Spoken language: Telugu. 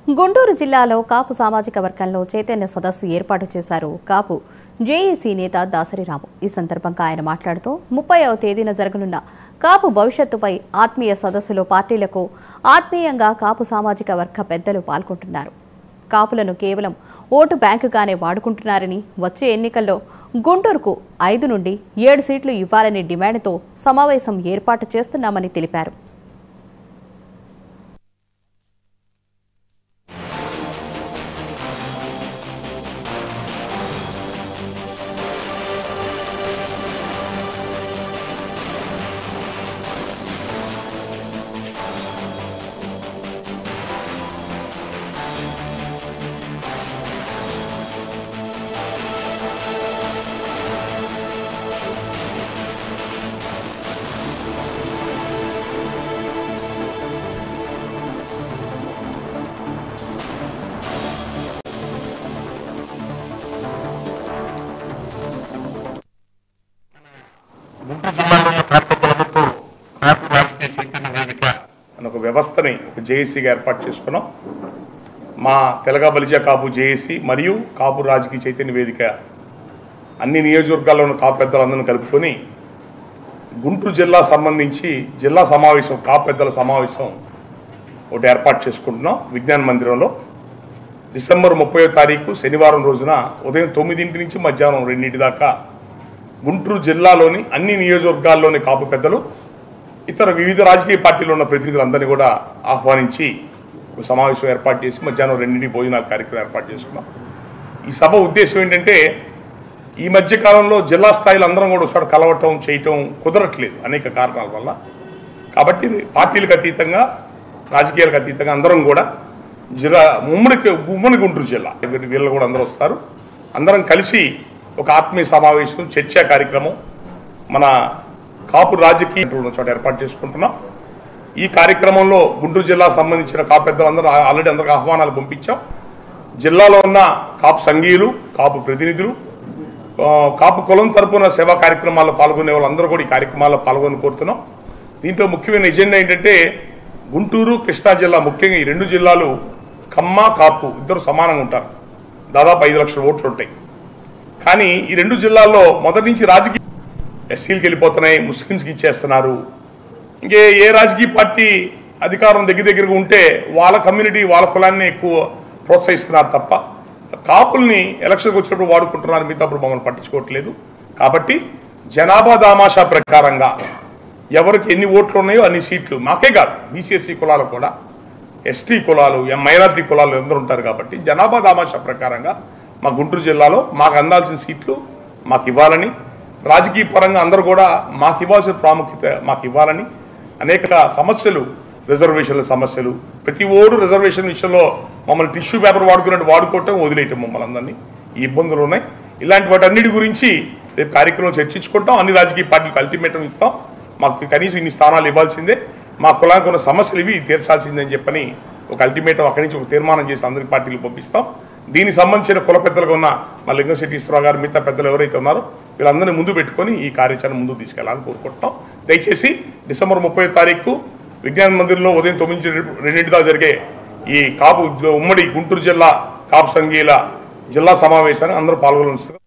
గుంటూరు జిల్లాలో కాపు సామాజిక వర్గంలో చైతన్య సదస్సు ఏర్పాటు చేశారు కాపు జేఏసీ నేత దాసరి రాము. ఈ సందర్భంగా ఆయన మాట్లాడుతూ 30వ తేదీన జరగనున్న కాపు భవిష్యత్తుపై ఆత్మీయ సదస్సులో పార్టీలకు ఆత్మీయంగా కాపు సామాజిక వర్గ పెద్దలు పాల్గొంటున్నారు. కాపులను కేవలం ఓటు బ్యాంకుగానే వాడుకుంటున్నారని, వచ్చే ఎన్నికల్లో గుంటూరుకు 5 నుండి 7 సీట్లు ఇవ్వాలనే డిమాండ్తో సమావేశం ఏర్పాటు చేస్తున్నామని తెలిపారు. గుంటూరు జిల్లాలోని ప్రాంతాలతో కాపు రాజకీయ చైతన్య వేదిక అనే ఒక వ్యవస్థని ఒక జేఏసీగా ఏర్పాటు చేసుకున్నాం. మా తెలగా బలిజ కాపు జేఏసీ మరియు కాపు రాజకీయ చైతన్య వేదిక అన్ని నియోజకవర్గాల్లోని కాపు పెద్దలందరినీ కలుపుకొని గుంటూరు జిల్లా సంబంధించి జిల్లా సమావేశం, కాపు పెద్దల సమావేశం ఒకటి ఏర్పాటు చేసుకుంటున్నాం. విజ్ఞాన మందిరంలో డిసెంబర్ 30వ తారీఖు శనివారం రోజున ఉదయం 9 నుంచి మధ్యాహ్నం 2 దాకా గుంటూరు జిల్లాలోని అన్ని నియోజకవర్గాల్లోని కాపు పెద్దలు, ఇతర వివిధ రాజకీయ పార్టీలో ఉన్న ప్రతినిధులందరినీ కూడా ఆహ్వానించి ఒక సమావేశం ఏర్పాటు చేసి మధ్యాహ్నం 2 భోజనాల కార్యక్రమం ఏర్పాటు చేసుకున్నాం. ఈ సభ ఉద్దేశం ఏంటంటే, ఈ మధ్య కాలంలో జిల్లా స్థాయిలో అందరం కూడా ఒకసారి కలవటం చేయటం కుదరట్లేదు అనేక కారణాల వల్ల. కాబట్టి పార్టీలకు అతీతంగా, రాజకీయాలకు అతీతంగా అందరం కూడా జిల్లా ఉమ్మడి గుంటూరు జిల్లా వీళ్ళు కూడా అందరూ వస్తారు. అందరం కలిసి ఒక ఆత్మీయ సమావేశం, చర్చా కార్యక్రమం మన కాపు రాజకీయ చోట ఏర్పాటు చేసుకుంటున్నాం. ఈ కార్యక్రమంలో గుంటూరు జిల్లా సంబంధించిన కాపు పెద్దలందరూ ఆల్రెడీ అందరికి ఆహ్వానాలు పంపించాం. జిల్లాలో ఉన్న కాపు సంఘీయులు, కాపు ప్రతినిధులు, కాపు కులం తరపున సేవా కార్యక్రమాల్లో పాల్గొనే వాళ్ళందరూ కూడా ఈ కార్యక్రమాల్లో పాల్గొని కోరుతున్నాం. దీంట్లో ముఖ్యమైన ఎజెండా ఏంటంటే, గుంటూరు, కృష్ణా జిల్లా, ముఖ్యంగా ఈ 2 జిల్లాలు కమ్మ, కాపు ఇద్దరు సమానంగా ఉంటారు. దాదాపు 5 లక్షల ఓట్లు ఉంటాయి. కానీ ఈ 2 జిల్లాల్లో మొదటి నుంచి రాజకీయ ఎస్సీలకు వెళ్ళిపోతున్నాయి, ముస్లింస్కి ఇచ్చేస్తున్నారు. ఇంకే ఏ రాజకీయ పార్టీ అధికారం దగ్గరగా ఉంటే వాళ్ళ కమ్యూనిటీ, వాళ్ళ కులాన్ని ఎక్కువ ప్రోత్సహిస్తున్నారు తప్ప కాపుల్ని ఎలక్షన్కి వచ్చినప్పుడు వాడుకుంటున్నారు, మిగతా అప్పుడు మమ్మల్ని పట్టించుకోవట్లేదు. కాబట్టి జనాభా దామాషా ప్రకారంగా ఎవరికి ఎన్ని ఓట్లు ఉన్నాయో అన్ని సీట్లు మాకే కాదు, బీసీఎస్సీ కులాలు కూడా, ఎస్టీ కులాలు, మైనారిటీ కులాలు అందరూ ఉంటారు. కాబట్టి జనాభా దామాషా ప్రకారంగా మా గుంటూరు జిల్లాలో మాకు అందాల్సిన సీట్లు మాకు ఇవ్వాలని, రాజకీయ పరంగా అందరూ కూడా మాకు ఇవ్వాల్సిన ప్రాముఖ్యత మాకు ఇవ్వాలని, అనేక సమస్యలు, రిజర్వేషన్ల సమస్యలు, ప్రతి ఓడు రిజర్వేషన్ విషయంలో మమ్మల్ని టిష్యూ పేపర్ వాడుకున్నట్టు వాడుకోవటం, వదిలేయటం మమ్మల్ని అందరినీ, ఈ ఇబ్బందులు ఉన్నాయి. ఇలాంటి వాటన్నిటి గురించి రేపు కార్యక్రమం చర్చించుకుంటాం. అన్ని రాజకీయ పార్టీలకు అల్టిమేటం ఇస్తాం. మాకు కనీసం ఇన్ని స్థానాలు ఇవ్వాల్సిందే, మా కులానికి ఉన్న సమస్యలు ఇవి తీర్చాల్సిందే అని చెప్పని ఒక అల్టిమేటం అక్కడి నుంచి ఒక తీర్మానం చేసి అందరి పార్టీలు పంపిస్తాం. దీనికి సంబంధించిన కుల పెద్దలుగా ఉన్న మా లింగశెట్టి ఈశ్వరరావు గారు, మిగతా పెద్దలు ఎవరైతే ఉన్నారో వీళ్ళందరినీ ముందు పెట్టుకొని ఈ కార్యాచరణ ముందుకు తీసుకెళ్లాలని కోరుకుంటున్నాం. దయచేసి డిసెంబర్ 30వ తారీఖు విజ్ఞాన మందిరంలో ఉదయం 9 నుంచి 2 దాకా జరిగే ఈ కాపు ఉమ్మడి గుంటూరు జిల్లా కాపు సంఘీయుల జిల్లా సమావేశాన్ని అందరూ పాల్గొనాల్సిందిగా